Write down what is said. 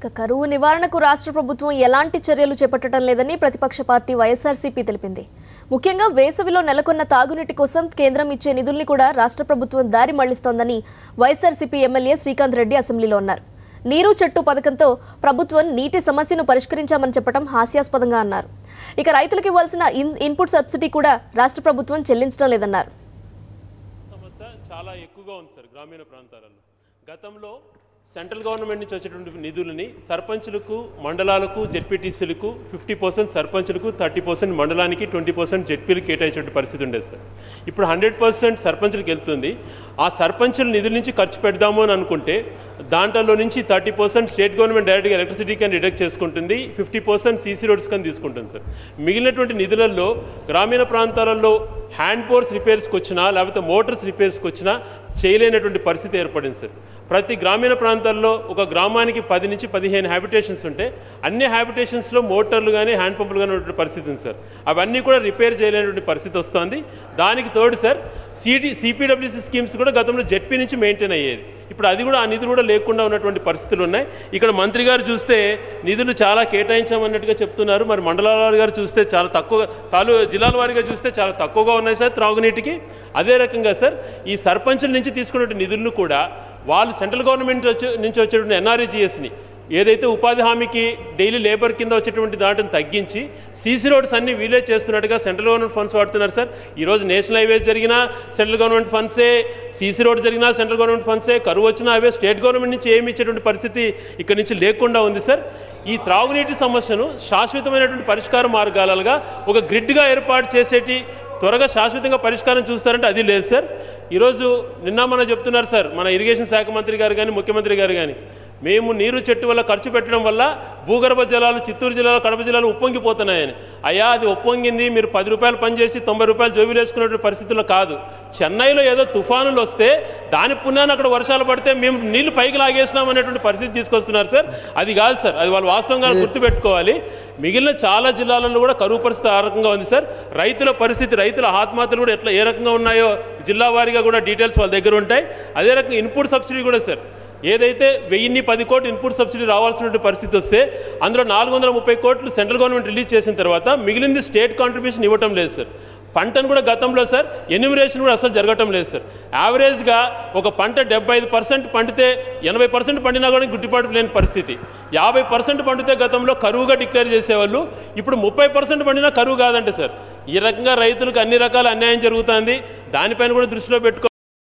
కరువు నివారణకు రాష్ట్ర ప్రభుత్వం ఎలాంటి చర్యలు చేపట్టడం లేదని ప్రతిపక్ష పార్టీ వైఎస్ఆర్సీపీ తెలిపింది. ముఖ్యంగా వేసవిలో నెలకొన్న తాగునీటి కోసం కేంద్రం ఇచ్చే నిధుల్ని కూడా రాష్ట్ర ప్రభుత్వం దారి మళ్లిస్తోందని వైఎస్ఆర్సీపీ ఎమ్మెల్యే శ్రీకాంత్ రెడ్డి అసెంబ్లీలో అన్నారు. నీరు చెట్టు పథకంతో ప్రభుత్వం నీటి సమస్యను పరిష్కరించామని చెప్పడం హాస్యాస్పదంగా అన్నారు. ఇక రైతులకు ఇవ్వాల్సిన ఇన్పుట్ సబ్సిడీ కూడా రాష్ట్ర ప్రభుత్వం చెల్లించడం లేదన్నారు. సమస్య చాలా ఎక్కువగా ఉంది సార్ గ్రామీణ ప్రాంతాలలో. గతంలో సెంట్రల్ గవర్నమెంట్ నుంచి వచ్చేటువంటి నిధులని సర్పంచులకు, మండలాలకు, జెడ్పీటీసీలకు 50% సర్పంచులకు, 30% మండలానికి, 20% జెడ్పీలకు కేటాయించే పరిస్థితి ఉండేది సార్. ఇప్పుడు 100% సర్పంచులకు వెళ్తుంది. ఆ సర్పంచుల నిధుల నుంచి ఖర్చు పెడదాము అని అనుకుంటే దాంట్లో నుంచి 30% స్టేట్ గవర్నమెంట్ డైరెక్ట్గా ఎలక్ట్రిసిటీ కానీ డిడక్ట్ చేసుకుంటుంది, 50% సీసీ రోడ్స్ కానీ తీసుకుంటుంది సార్. మిగిలినటువంటి నిధులలో గ్రామీణ ప్రాంతాలలో హ్యాండ్ పోర్స్ రిపేర్స్కి వచ్చినా లేకపోతే మోటార్స్ రిపేర్స్కి వచ్చినా చేయలేనటువంటి పరిస్థితి ఏర్పడింది సార్. ప్రతి గ్రామీణ ప్రాంతాల్లో ఒక గ్రామానికి 10 నుంచి 15 హ్యాబిటేషన్స్ ఉంటే అన్ని హ్యాబిటేషన్స్లో మోటార్లు కానీ హ్యాండ్ పంపులు కానీ ఉన్నటువంటి పరిస్థితి ఉంది సార్. అవన్నీ కూడా రిపేర్ చేయలేనటువంటి పరిస్థితి వస్తుంది. దానికి తోడు సార్ సిపిడబ్ల్యూసీ స్కీమ్స్ కూడా గతంలో జెడ్పీ నుంచి మెయింటైన్ అయ్యేది. ఇప్పుడు అది కూడా ఆ నిధులు కూడా లేకుండా ఉన్నటువంటి పరిస్థితులు ఉన్నాయి. ఇక్కడ మంత్రి గారు చూస్తే నిధులు చాలా కేటాయించామన్నట్టుగా చెప్తున్నారు. మరి మండలాల గారు చూస్తే చాలా తక్కువ, జిల్లాల వారీగా చూస్తే చాలా తక్కువగా ఉన్నాయి సార్ త్రాగునీటికి. అదే రకంగా సార్ ఈ సర్పంచుల నుంచి తీసుకున్నటువంటి నిధులను కూడా వాళ్ళు సెంట్రల్ గవర్నమెంట్ నుంచి వచ్చేటువంటి ఎన్ఆర్ఈజీఎస్ని ఏదైతే ఉపాధి హామీకి డైలీ లేబర్ కింద వచ్చేటువంటి దాటిని తగ్గించి సీసీ రోడ్స్ అన్నీ వీలే చేస్తున్నట్టుగా సెంట్రల్ గవర్నమెంట్ ఫండ్స్ వాడుతున్నారు సార్. ఈరోజు నేషనల్ హైవేస్ జరిగినా సెంట్రల్ గవర్నమెంట్ ఫండ్సే, సీసీ రోడ్ జరిగినా సెంట్రల్ గవర్నమెంట్ ఫండ్సే, కరువు వచ్చినా అవే స్టేట్ గవర్నమెంట్ నుంచి ఏమి ఇచ్చేటువంటి పరిస్థితి ఇక్కడి నుంచి లేకుండా ఉంది సార్. ఈ త్రాగునీటి సమస్యను శాశ్వతమైనటువంటి పరిష్కార మార్గాలుగా ఒక గ్రిడ్గా ఏర్పాటు చేసేటి త్వరగా శాశ్వతంగా పరిష్కారం చూస్తారంటే అది లేదు సార్. ఈరోజు నిన్న చెప్తున్నారు సార్ మన ఇరిగేషన్ శాఖ మంత్రి గారు కానీ ముఖ్యమంత్రి గారు కానీ, మేము నీరు చెట్టు వల్ల ఖర్చు పెట్టడం వల్ల భూగర్భ జలాలు చిత్తూరు జిల్లాలో, కడప జిల్లాలో ఉప్పొంగిపోతున్నాయని. అయ్యా అది ఉప్పొంగింది మీరు 10 రూపాయలు పనిచేసి 90 రూపాయలు జోబీలు వేసుకునే పరిస్థితుల్లో కాదు. చెన్నైలో ఏదో తుఫానులు వస్తే దాని పుణ్యాన్ని అక్కడ వర్షాలు పడితే మేము నీళ్లు పైకి లాగేసినాం అనేటువంటి పరిస్థితి తీసుకొస్తున్నారు సార్. అది కాదు సార్, అది వాళ్ళు వాస్తవంగా గుర్తుపెట్టుకోవాలి. మిగిలిన చాలా జిల్లాలలో కూడా కరువు పరిస్థితి ఆ రకంగా ఉంది సార్. రైతుల పరిస్థితి, రైతుల ఆత్మహత్యలు కూడా ఏ రకంగా ఉన్నాయో జిల్లా వారీగా కూడా డీటెయిల్స్ వాళ్ళ దగ్గర ఉంటాయి. అదే రకంగా ఇన్పుట్ సబ్సిడీ కూడా సార్, ఏదైతే 1010 కోట్లు ఇన్పుట్ సబ్సిడీ రావాల్సిన పరిస్థితి వస్తే అందులో 430 కోట్లు సెంట్రల్ గవర్నమెంట్ రిలీజ్ చేసిన తర్వాత మిగిలింది స్టేట్ కాంట్రిబ్యూషన్ ఇవ్వటం లేదు సార్. పంటను కూడా గతంలో సార్ ఎన్యూమరేషన్ కూడా అసలు జరగటం లేదు సార్. యావరేజ్గా ఒక పంట 75% పండితే 80% పండినా కూడా గిట్టుబాటు లేని పరిస్థితి. 50% పండితే గతంలో కరువుగా డిక్లేర్ చేసేవాళ్ళు, ఇప్పుడు 30% పండినా కరువు కాదంటే సార్. ఈ రకంగా రైతులకు అన్ని రకాల అన్యాయం జరుగుతుంది. దానిపైన కూడా దృష్టిలో పెట్టుకో